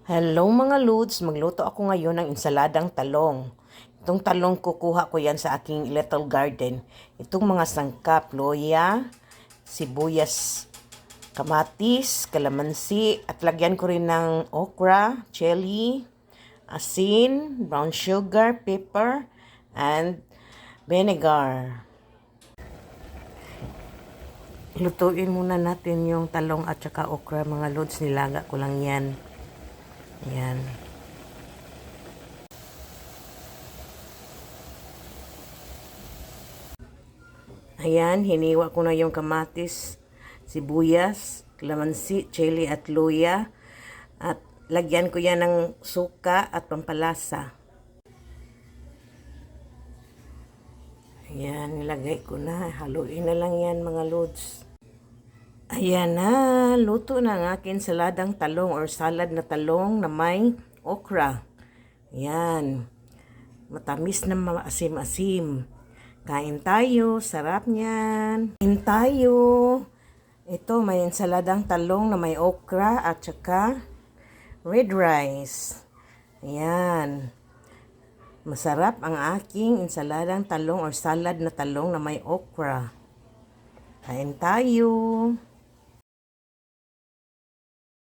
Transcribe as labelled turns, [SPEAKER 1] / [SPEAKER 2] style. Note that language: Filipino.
[SPEAKER 1] Hello mga Lods, magluto ako ngayon ng insaladang talong. Itong talong kukuha ko yan sa aking little garden. Itong mga sangkap, loya, sibuyas, kamatis, kalamansi, at lagyan ko rin ng okra, chili, asin, brown sugar, pepper, and vinegar. Lutuin muna natin yung talong at saka okra mga Lods, nilaga ko lang yan. Ayan. Ayan, hiniwa ko na yung kamatis, sibuyas, kalamansi, chili at luya. At lagyan ko yan ng suka at pampalasa. Ayan, nilagay ko na. Haluin na lang yan mga lods. Ayan na, luto na ang akin saladang talong or salad na talong na may okra. Ayan, matamis na maasim-asim. Kain tayo, sarap niyan. Kain tayo. Ito, may ensaladang talong na may okra at saka red rice. Ayan. Masarap ang aking ensaladang talong or salad na talong na may okra. Kain tayo.